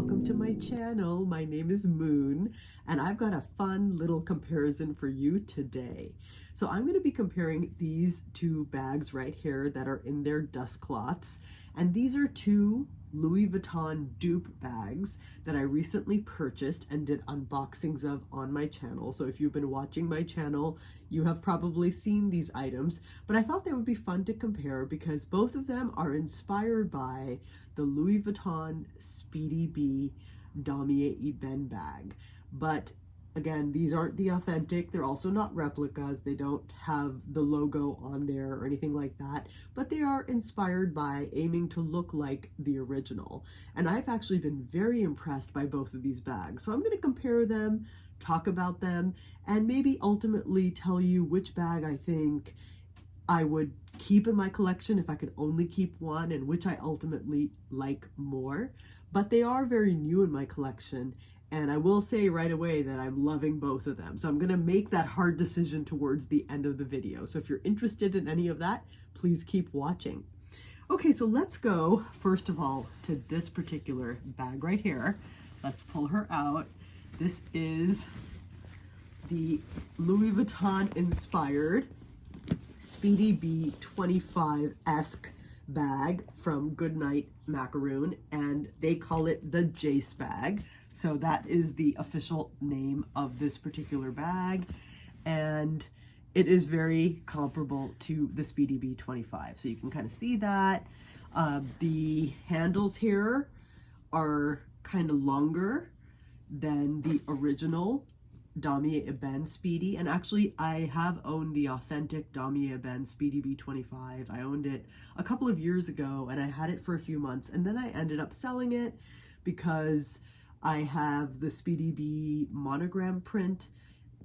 welcome to my channel. My name is Moon, and I've got a fun little comparison for you today. So I'm going to be comparing these two bags right here that are in their dust cloths, and these are two Louis Vuitton dupe bags that I recently purchased and did unboxings of on my channel. So if you've been watching my channel, you have probably seen these items, but I thought they would be fun to compare because both of them are inspired by the Louis Vuitton Speedy B Damier Ebene bag. But again, these aren't the authentic. They're also not replicas. They don't have the logo on there or anything like that, but they are inspired by aiming to look like the original. And I've actually been very impressed by both of these bags. So I'm going to compare them, talk about them, and maybe ultimately tell you which bag I think I would keep in my collection if I could only keep one, and which I ultimately like more. But they are very new in my collection, and I will say right away that I'm loving both of them. So I'm gonna make that hard decision towards the end of the video. So if you're interested in any of that, please keep watching. Okay, so let's go first of all to this particular bag right here. Let's pull her out. This is the Louis Vuitton inspired Speedy B 25-esque bag from Goodnight Macaroon, and they call it the Jace bag. So that is the official name of this particular bag, and it is very comparable to the Speedy B 25. So you can kind of see that. The handles here are kind of longer than the original Damier Ebene Speedy, and actually I have owned the authentic Damier Ebene Speedy B 25. I owned it a couple of years ago and I had it for a few months, and then I ended up selling it because I have the Speedy B monogram print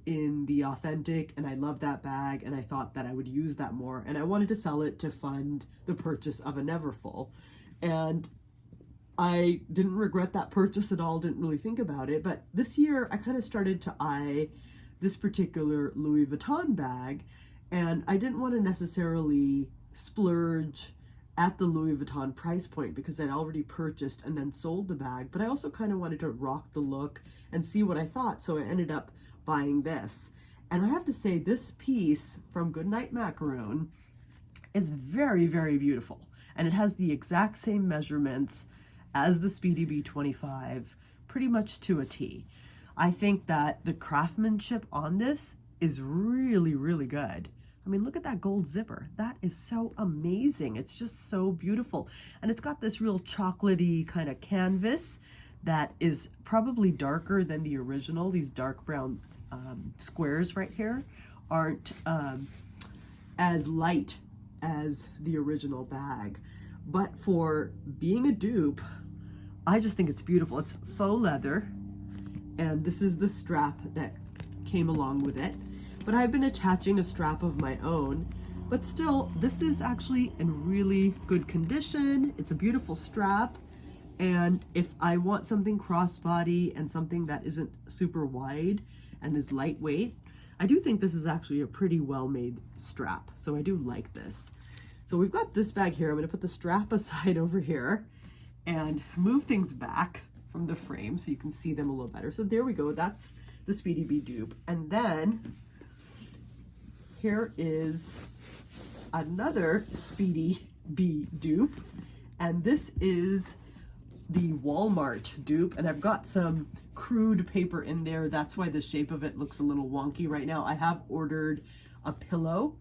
in the authentic, and I love that bag, and I thought that I would use that more, and I wanted to sell it to fund the purchase of a Neverfull. And I didn't regret that purchase at all, didn't really think about it, but this year I kind of started to eye this particular Louis Vuitton bag, and I didn't want to necessarily splurge at the Louis Vuitton price point because I'd already purchased and then sold the bag, but I also kind of wanted to rock the look and see what I thought, so I ended up buying this. And I have to say, this piece from Goodnight Macaroon is very, very beautiful, and it has the exact same measurements as the Speedy B 25, pretty much to a T. I think that the craftsmanship on this is really, really good. I mean, look at that gold zipper. That is so amazing. It's just so beautiful. And it's got this real chocolatey kind of canvas that is probably darker than the original. These dark brown squares right here aren't as light as the original bag. But for being a dupe, I just think it's beautiful. It's faux leather, and this is the strap that came along with it. But I've been attaching a strap of my own, but still, this is actually in really good condition. It's a beautiful strap, and if I want something crossbody and something that isn't super wide and is lightweight, I do think this is actually a pretty well-made strap, so I do like this. So we've got this bag here. I'm gonna put the strap aside over here and move things back from the frame so you can see them a little better. So there we go, that's the Speedy B dupe. And then here is another Speedy B dupe, and this is the Walmart dupe, and I've got some crude paper in there. That's why the shape of it looks a little wonky right now. I have ordered a pillow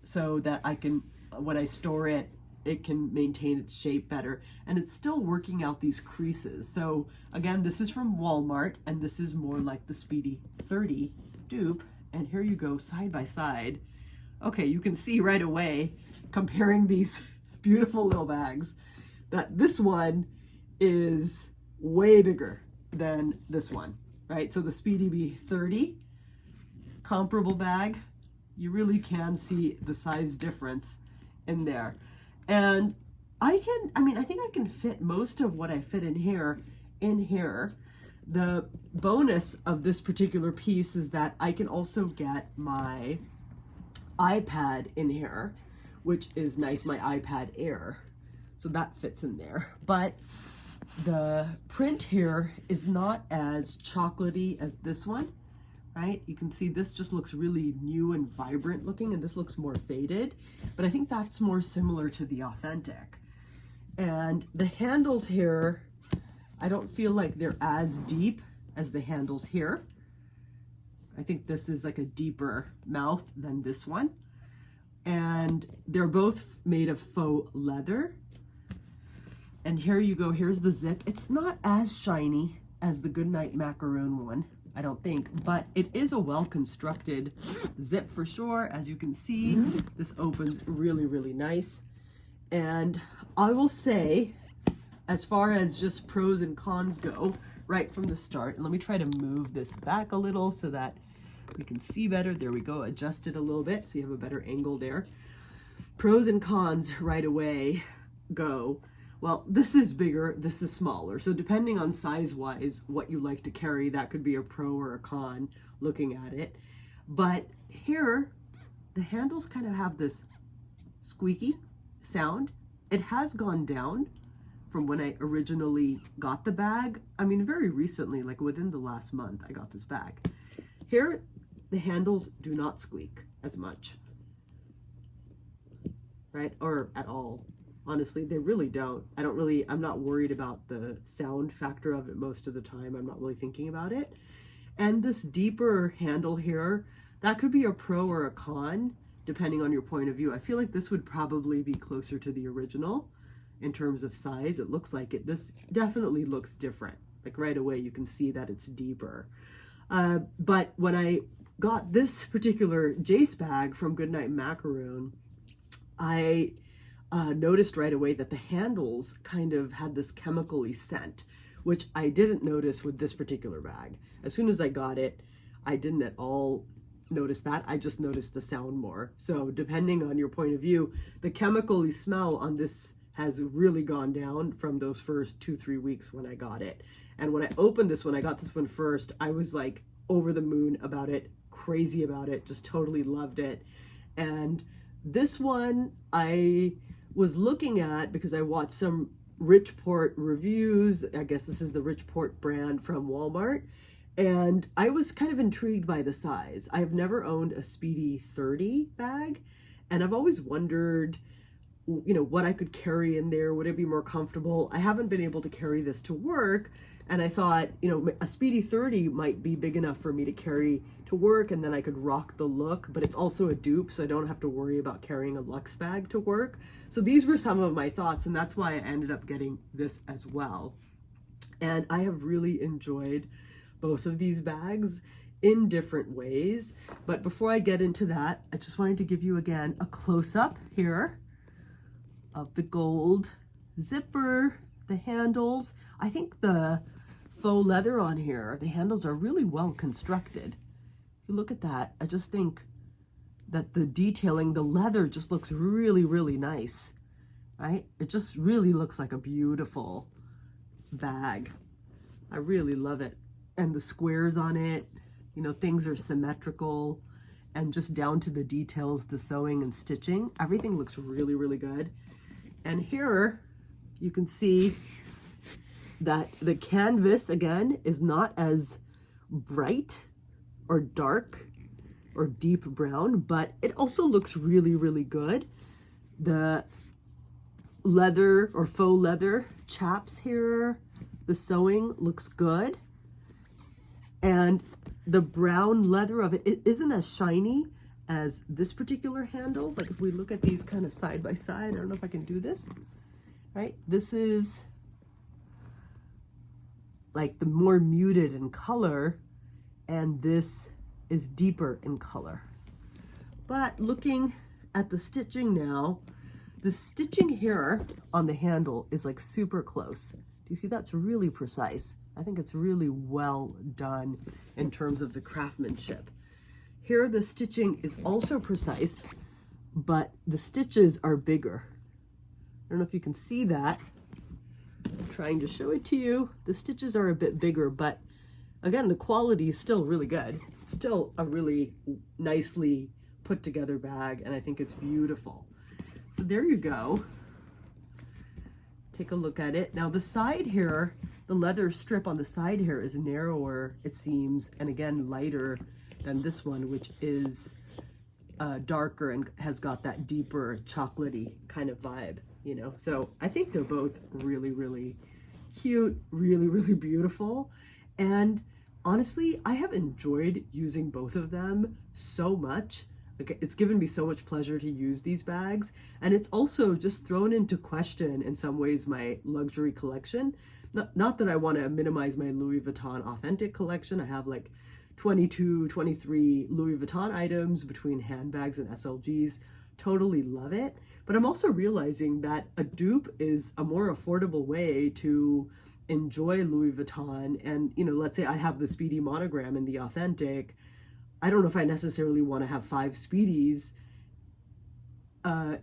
so that I can, when I store it, it can maintain its shape better, and it's still working out these creases. So again, this is from Walmart, and this is more like the Speedy 30 dupe, and here you go side by side. Okay, you can see right away, comparing these beautiful little bags, that this one is way bigger than this one, right? So the Speedy B 30, comparable bag, you really can see the size difference in there. And I think I can fit most of what I fit in here in here. The bonus of this particular piece is that I can also get my iPad in here, which is nice, my iPad Air. So that fits in there. But The print here is not as chocolatey as this one, right? You can see this just looks really new and vibrant looking, and this looks more faded, but I think that's more similar to the authentic. And the handles here, I don't feel like they're as deep as the handles here. I think this is like a deeper mouth than this one. And they're both made of faux leather. And here you go, here's the zip. It's not as shiny as the Goodnight Macaroon one, I don't think, but it is a well-constructed zip for sure. As you can see, this opens really, really nice. And I will say, as far as just pros and cons go, right from the start, and let me try to move this back a little so that we can see better. There we go, adjust it a little bit so you have a better angle there. Pros and cons right away go, well, this is bigger, this is smaller. So depending on size-wise, what you like to carry, that could be a pro or a con looking at it. But here, the handles kind of have this squeaky sound. It has gone down from when I originally got the bag. I mean, very recently, like within the last month, I got this bag. Here, the handles do not squeak as much, right? Or at all. Honestly, they really don't. I'm not worried about the sound factor of it most of the time. I'm not really thinking about it. And this deeper handle here, that could be a pro or a con, depending on your point of view. I feel like this would probably be closer to the original in terms of size. It looks like it. This definitely looks different. Like right away, you can see that it's deeper. But when I got this particular Jace bag from Goodnight Macaroon, I noticed right away that the handles kind of had this chemically scent, which I didn't notice with this particular bag. As soon as I got it, I didn't at all notice that. I just noticed the sound more. So depending on your point of view, the chemically smell on this has really gone down from those first 2-3 weeks when I got it. And when I opened this one, I got this one first, I was like over the moon about it, crazy about it, just totally loved it. And this one I was looking at because I watched some Richport reviews. I guess this is the Richport brand from Walmart. And I was kind of intrigued by the size. I've never owned a Speedy 30 bag, and I've always wondered, you know, what I could carry in there. Would it be more comfortable? I haven't been able to carry this to work, and I thought, you know, a Speedy 30 might be big enough for me to carry to work, and then I could rock the look, but it's also a dupe, so I don't have to worry about carrying a luxe bag to work. So these were some of my thoughts, and that's why I ended up getting this as well. And I have really enjoyed both of these bags in different ways. But before I get into that, I just wanted to give you again a close-up here of the gold zipper, the handles. I think the faux leather on here, the handles are really well constructed. If you look at that, I just think that the detailing, the leather just looks really, really nice, right? It just really looks like a beautiful bag. I really love it. And the squares on it, you know, things are symmetrical, and just down to the details, the sewing and stitching, everything looks really, really good. And here you can see that the canvas, again, is not as bright or dark or deep brown, but it also looks really, really good. The leather or faux leather chaps here, the sewing looks good. And the brown leather of it, it isn't as shiny as this particular handle. Like if we look at these kind of side by side, I don't know if I can do this, right? This is like the more muted in color, and this is deeper in color. But looking at the stitching now, the stitching here on the handle is like super close. Do you see that's really precise? I think it's really well done in terms of the craftsmanship. Here the stitching is also precise, but the stitches are bigger. I don't know if you can see that. I'm trying to show it to you. The stitches are a bit bigger, but again, the quality is still really good. It's still a really nicely put together bag, and I think it's beautiful. So there you go. take a look at it. Now the side here, the leather strip on the side here is narrower, it seems, and again lighter than this one, which is darker and has got that deeper chocolatey kind of vibe, you know. So I think they're both really, really cute, really, really beautiful. And honestly, I have enjoyed using both of them so much. Like, it's given me so much pleasure to use these bags, and it's also just thrown into question in some ways my luxury collection. Not that I want to minimize my Louis Vuitton authentic collection. I have like 22, 23 Louis Vuitton items between handbags and SLGs. Totally love it. But I'm also realizing that a dupe is a more affordable way to enjoy Louis Vuitton. And, you know, let's say I have the Speedy monogram in the authentic. I don't know if I necessarily want to have 5 Speedies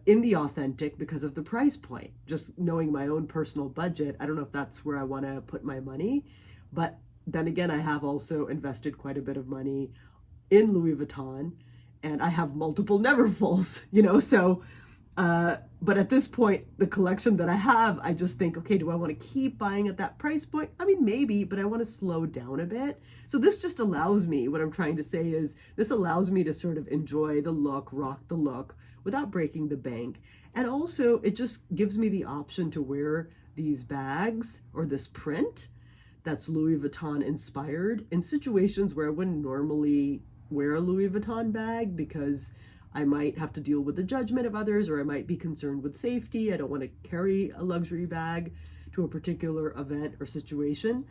in the authentic because of the price point. Just knowing my own personal budget, I don't know if that's where I want to put my money. But then again, I have also invested quite a bit of money in Louis Vuitton, and I have multiple Neverfulls, you know, so, but at this point, the collection that I have, I just think, okay, do I want to keep buying at that price point? I mean, maybe, but I want to slow down a bit. So this just allows me, what I'm trying to say is, this allows me to sort of enjoy the look, rock the look, without breaking the bank. And also, it just gives me the option to wear these bags, or this print, that's Louis Vuitton inspired, in situations where I wouldn't normally wear a Louis Vuitton bag because I might have to deal with the judgment of others, or I might be concerned with safety. I don't want to carry a luxury bag to a particular event or situation.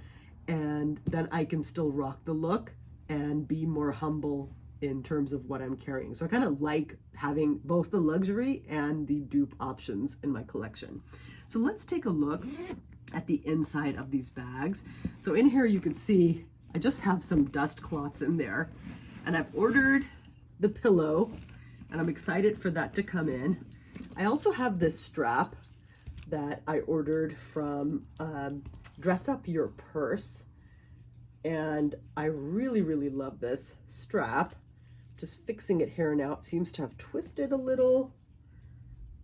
And then I can still rock the look and be more humble in terms of what I'm carrying. So I kind of like having both the luxury and the dupe options in my collection. So let's take a look at the inside of these bags. So in here you can see I just have some dust cloths in there, and I've ordered the pillow, and I'm excited for that to come in. I also have this strap that I ordered from Dress Up Your Purse, and I really, really love this strap. Just fixing it here now. It seems to have twisted a little.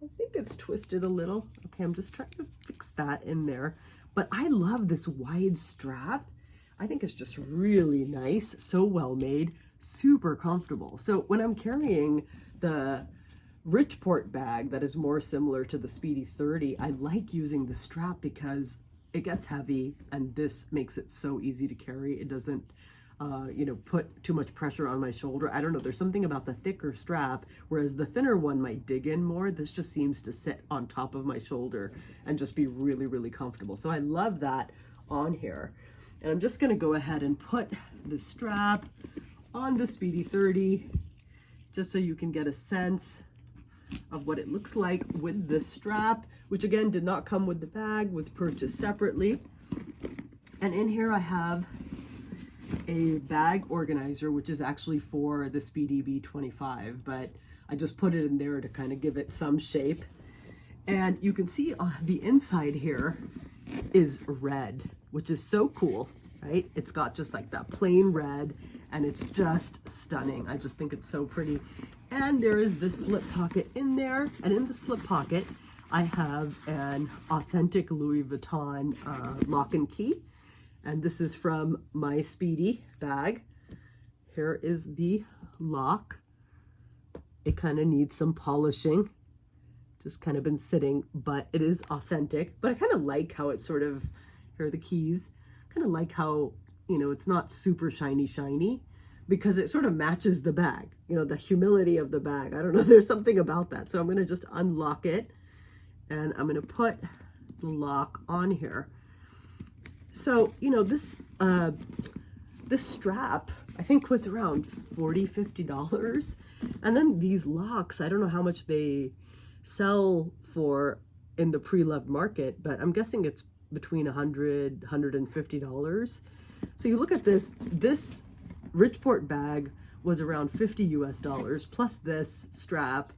I think it's twisted a little. Okay, I'm just trying to fix that in there. But I love this wide strap. I think it's just really nice, so well made, super comfortable. So when I'm carrying the Richport bag that is more similar to the Speedy 30, I like using the strap because it gets heavy, and this makes it so easy to carry. It doesn't you know, put too much pressure on my shoulder. I don't know, there's something about the thicker strap, whereas the thinner one might dig in more. This just seems to sit on top of my shoulder and just be really, really comfortable. So I love that on here. And I'm just gonna go ahead and put the strap on the Speedy 30, just so you can get a sense of what it looks like with this strap, which again did not come with the bag, was purchased separately. And in here I have a bag organizer, which is actually for the Speedy B25, but I just put it in there to kind of give it some shape. And you can see the inside here is red, which is so cool, right? It's got just like that plain red, and it's just stunning. I just think it's so pretty. And there is this slip pocket in there, and in the slip pocket I have an authentic Louis Vuitton lock and key. And this is from my Speedy bag. Here is the lock. It kind of needs some polishing. Just kind of been sitting, but it is authentic. But I kind of like how it's sort of, here are the keys. Kind of like how, you know, it's not super shiny, because it sort of matches the bag. You know, the humility of the bag. I don't know, there's something about that. So I'm gonna just unlock it, and I'm gonna put the lock on here. So, you know, this strap, I think, was around $40, $50. And then these locks, I don't know how much they sell for in the pre-loved market, but I'm guessing it's between $100, $150. So you look at this Richport bag was around $50 US, plus this strap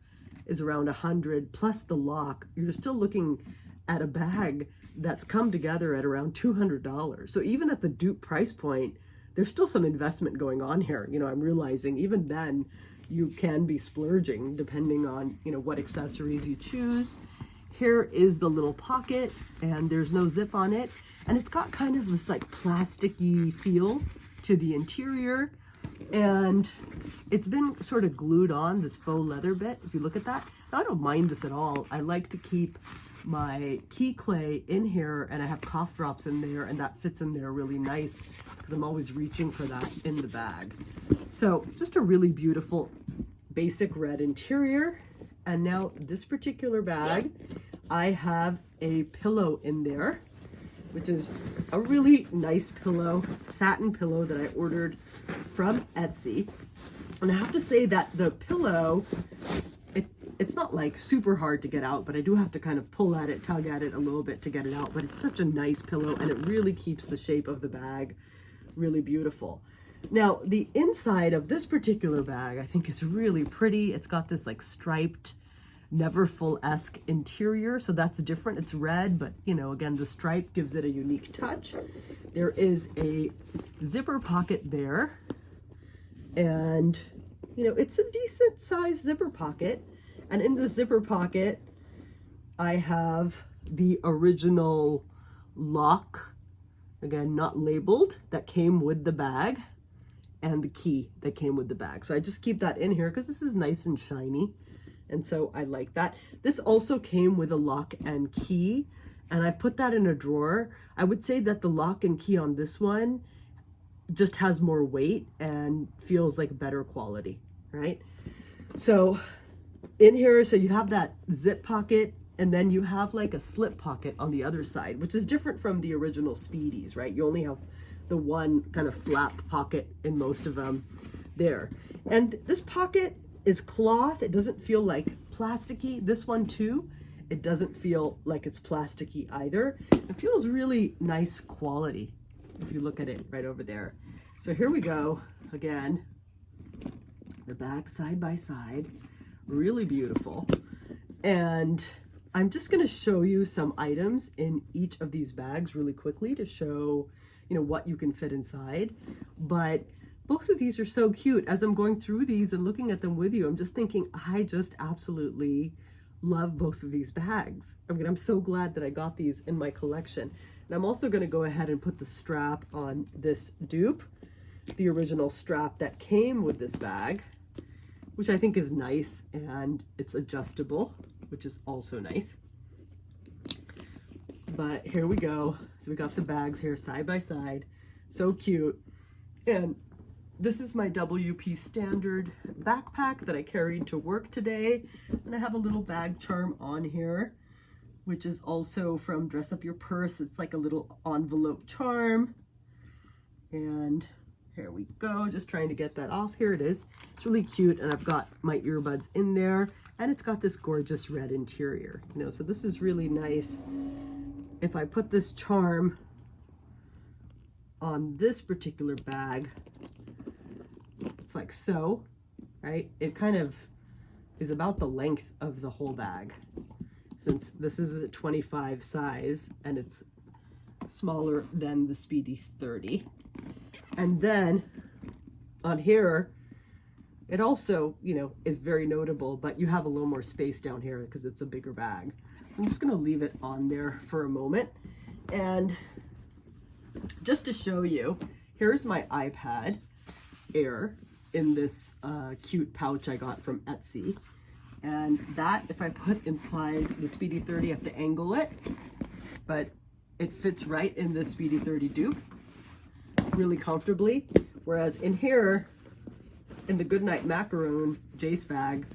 is around $100, plus the lock. You're still looking at a bag that's come together at around $200. So even at the dupe price point, there's still some investment going on here. You know, I'm realizing even then you can be splurging depending on, you know, what accessories you choose. Here is the little pocket, and there's no zip on it. And it's got kind of this like plasticky feel to the interior. And it's been sort of glued on, this faux leather bit, if you look at that. Now, I don't mind this at all. I like to keep my key clay in here, and I have cough drops in there, and that fits in there really nice because I'm always reaching for that in the bag. So just a really beautiful basic red interior. And now this particular bag, I have a pillow in there, which is a really nice pillow, satin pillow that I ordered from Etsy. And I have to say that the pillow, it's not like super hard to get out, but I do have to kind of pull at it, tug at it a little bit to get it out. But it's such a nice pillow, and it really keeps the shape of the bag really beautiful. Now, the inside of this particular bag, I think is really pretty. It's got this like striped, Neverfull-esque interior, so that's different. It's red, but you know, again, the stripe gives it a unique touch. There is a zipper pocket there, and you know, it's a decent sized zipper pocket. And in the zipper pocket, I have the original lock, again, not labeled, that came with the bag, and the key that came with the bag. So I just keep that in here because this is nice and shiny. And so I like that. This also came with a lock and key, and I put that in a drawer. I would say that the lock and key on this one just has more weight and feels like better quality, right? So in here, so you have that zip pocket, and then you have like a slip pocket on the other side, which is different from the original Speedies, right? You only have the one kind of flap pocket in most of them there. And this pocket is cloth. It doesn't feel like plasticky. This one too, it doesn't feel like it's plasticky either. It feels really nice quality if you look at it right over there. So here we go again. The back side by side, really beautiful. And I'm just going to show you some items in each of these bags really quickly to show, you know, what you can fit inside. But both of these are so cute. As I'm going through these and looking at them with you, I'm just thinking, I just absolutely love both of these bags. I mean, I'm so glad that I got these in my collection. And I'm also going to go ahead and put the strap on this dupe, the original strap that came with this bag, which I think is nice, and it's adjustable, which is also nice. But here we go. So we got the bags here side by side. So cute. And this is my WP standard backpack that I carried to work today. And I have a little bag charm on here, which is also from Dress Up Your Purse. It's like a little envelope charm. And here we go, just trying to get that off. Here it is. It's really cute, and I've got my earbuds in there, and it's got this gorgeous red interior. You know, so this is really nice. If I put this charm on this particular bag, it's like so, right? It kind of is about the length of the whole bag, since this is a 25 size and it's smaller than the Speedy 30. And then on here, it also, you know, is very notable, but you have a little more space down here because it's a bigger bag. I'm just going to leave it on there for a moment. And just to show you, here's my iPad Air in this cute pouch I got from Etsy. And that, if I put inside the Speedy 30, I have to angle it, but it fits right in the Speedy 30 dupe really comfortably. Whereas in here, in the Goodnight Macaroon Jace bag,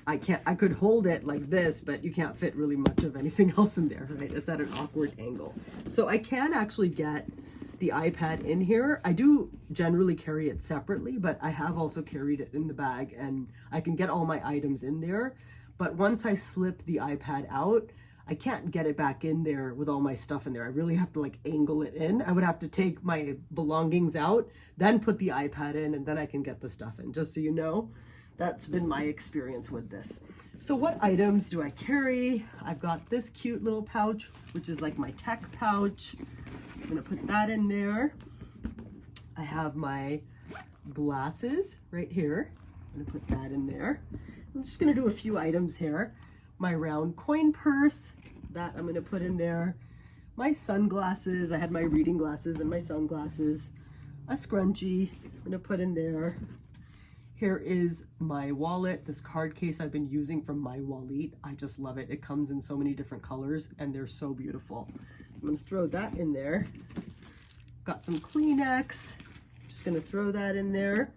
I could hold it like this, but you can't fit really much of anything else in there, right? It's at an awkward angle. So I can actually get the iPad in here. I do generally carry it separately, but I have also carried it in the bag, and I can get all my items in there. But once I slip the iPad out, I can't get it back in there with all my stuff in there. I really have to like angle it in. I would have to take my belongings out, then put the iPad in, and then I can get the stuff in. Just so you know, that's been my experience with this. So what items do I carry? I've got this cute little pouch, which is like my tech pouch. I'm gonna put that in there. I have my glasses right here. I'm gonna put that in there. I'm just gonna do a few items here. my round coin purse, that I'm gonna put in there. My sunglasses, I had my reading glasses and my sunglasses. A scrunchie, I'm gonna put in there. Here is my wallet, this card case I've been using from My Wallet. I just love it. It comes in so many different colors and they're so beautiful. I'm gonna throw that in there. Got some Kleenex, just gonna throw that in there.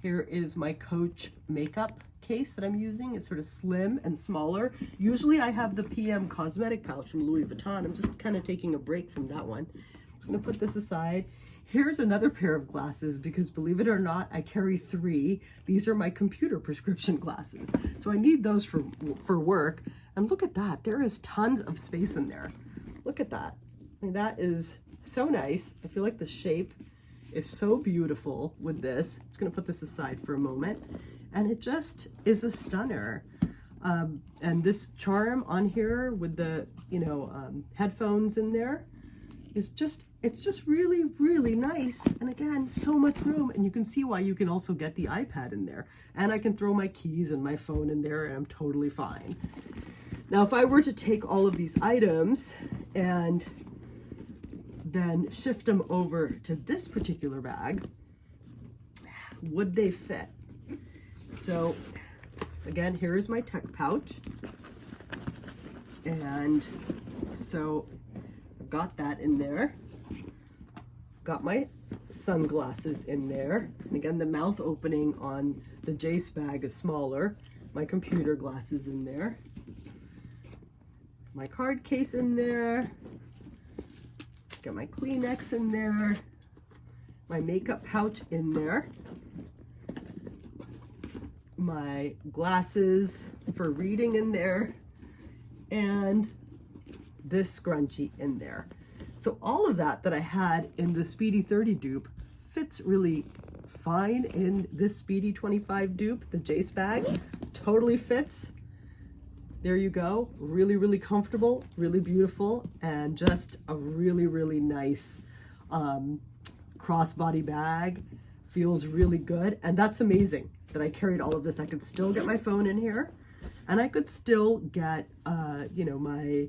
Here is my Coach makeup case that I'm using. It's sort of slim and smaller. Usually I have the PM cosmetic pouch from Louis Vuitton. I'm just kind of taking a break from that one. I'm just gonna put this aside. Here's another pair of glasses because believe it or not, I carry 3. These are my computer prescription glasses. So I need those for work. And look at that, there is tons of space in there. Look at that. I mean, that is so nice. I feel like the shape is so beautiful with this. I'm just gonna put this aside for a moment. And it just is a stunner. And this charm on here with the, headphones in there is just, it's just really, really nice. And again, so much room. And you can see why you can also get the iPad in there. And I can throw my keys and my phone in there and I'm totally fine. Now, if I were to take all of these items and then shift them over to this particular bag, would they fit? So again, here is my tech pouch. And so I've got that in there. Got my sunglasses in there. And again, the mouth opening on the Jace bag is smaller. My computer glasses in there. My card case in there. Got my Kleenex in there. My makeup pouch in there. My glasses for reading in there. And this scrunchie in there. So all of that I had in the Speedy 30 dupe fits really fine in this Speedy 25 dupe, the Jace bag. Totally fits. There you go. Really, really comfortable, really beautiful, and just a really, really nice crossbody bag. Feels really good, and that's amazing that I carried all of this. I could still get my phone in here, and I could still get, my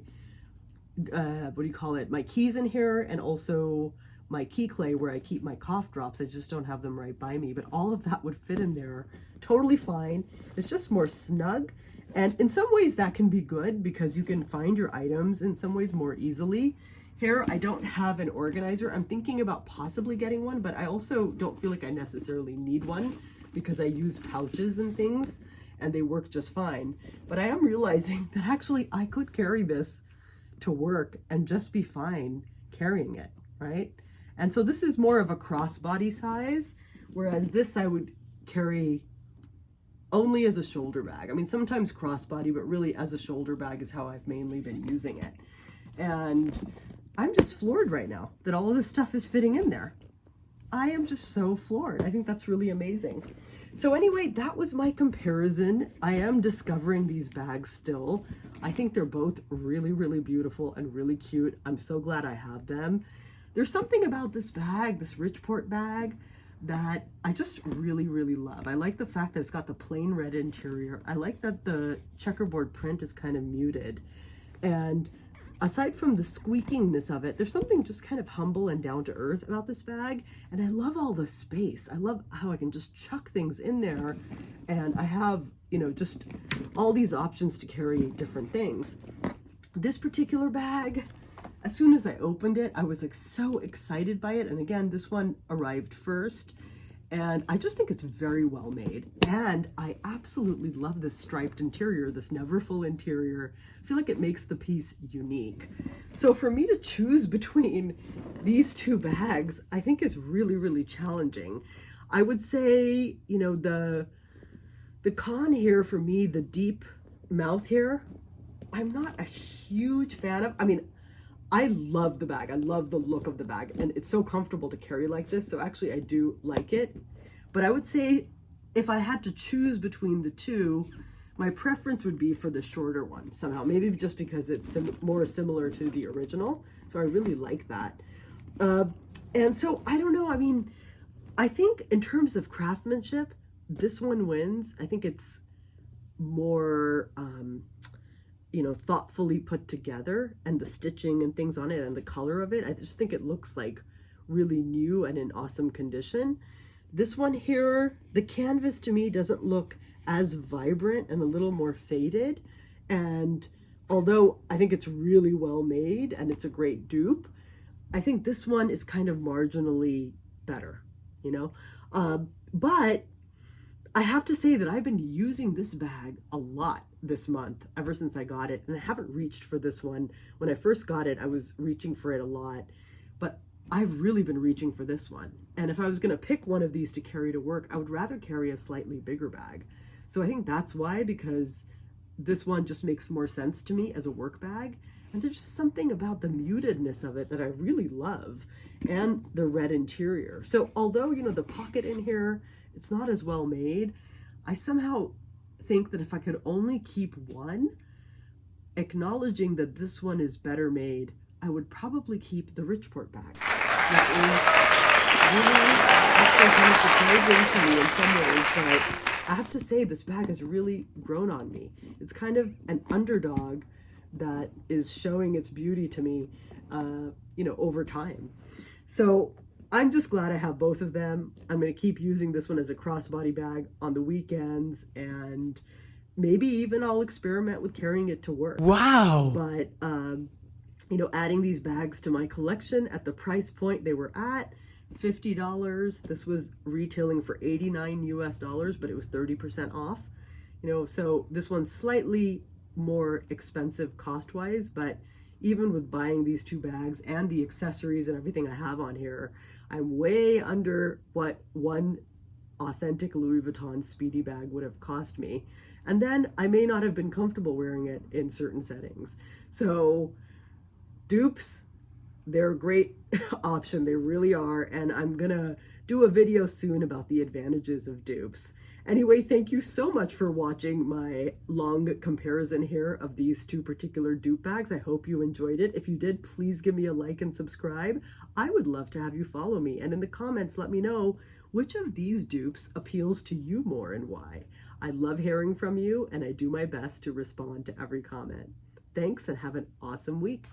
my keys in here, and also my key clay where I keep my cough drops. I just don't have them right by me, but all of that would fit in there totally fine. It's just more snug, and in some ways that can be good because you can find your items in some ways more easily. Here, I don't have an organizer. I'm thinking about possibly getting one, but I also don't feel like I necessarily need one because I use pouches and things and they work just fine. But I am realizing that actually I could carry this to work and just be fine carrying it, right? And so this is more of a crossbody size, whereas this I would carry only as a shoulder bag. I mean, sometimes crossbody, but really as a shoulder bag is how I've mainly been using it. And I'm just floored right now that all of this stuff is fitting in there. I am just so floored. I think that's really amazing. So anyway, that was my comparison. I am discovering these bags still. I think they're both really, really beautiful and really cute. I'm so glad I have them. There's something about this bag, this Richport bag, that I just really, really love. I like the fact that it's got the plain red interior. I like that the checkerboard print is kind of muted. And aside from the squeakiness of it, there's something just kind of humble and down to earth about this bag. And I love all the space. I love how I can just chuck things in there. And I have, just all these options to carry different things. This particular bag, as soon as I opened it, I was like so excited by it. And again, this one arrived first. And I just think it's very well made. And I absolutely love this striped interior, this never full interior. I feel like it makes the piece unique. So for me to choose between these two bags, I think is really, really challenging. I would say, the con here for me, the deep mouth here, I'm not a huge fan of. I mean, I love the bag. I love the look of the bag, and it's so comfortable to carry like this. So actually I do like it, but I would say if I had to choose between the two, my preference would be for the shorter one somehow, maybe just because it's more similar to the original. So I really like that. And so I don't know. I mean, I think in terms of craftsmanship, this one wins. I think it's more you know, thoughtfully put together, and the stitching and things on it and the color of it, I just think it looks like really new and in awesome condition. This one here, the canvas to me doesn't look as vibrant and a little more faded. And although I think it's really well made and it's a great dupe, I think this one is kind of marginally better, you know? But I have to say that I've been using this bag a lot this month, ever since I got it. And I haven't reached for this one. When I first got it, I was reaching for it a lot, but I've really been reaching for this one. And if I was gonna pick one of these to carry to work, I would rather carry a slightly bigger bag. So I think that's why, because this one just makes more sense to me as a work bag. And there's just something about the mutedness of it that I really love, and the red interior. So although, you know, the pocket in here, it's not as well made, I somehow think that if I could only keep one, acknowledging that this one is better made, I would probably keep the Richport bag. That is really, I think, kind of surprising to me in some ways, but I have to say this bag has really grown on me. It's kind of an underdog that is showing its beauty to me, you know, over time. So I'm just glad I have both of them. I'm going to keep using this one as a crossbody bag on the weekends, and maybe even I'll experiment with carrying it to work. Wow! But, you know, adding these bags to my collection at the price point they were at, $50. This was retailing for $89 US, but it was 30% off. You know, so this one's slightly more expensive cost-wise, but even with buying these two bags and the accessories and everything I have on here, I'm way under what one authentic Louis Vuitton Speedy bag would have cost me. And then I may not have been comfortable wearing it in certain settings. So dupes, they're a great option. They really are. And I'm gonna do a video soon about the advantages of dupes. Anyway, thank you so much for watching my long comparison here of these two particular dupe bags. I hope you enjoyed it. If you did, please give me a like and subscribe. I would love to have you follow me. And in the comments, let me know which of these dupes appeals to you more and why. I love hearing from you, and I do my best to respond to every comment. Thanks, and have an awesome week.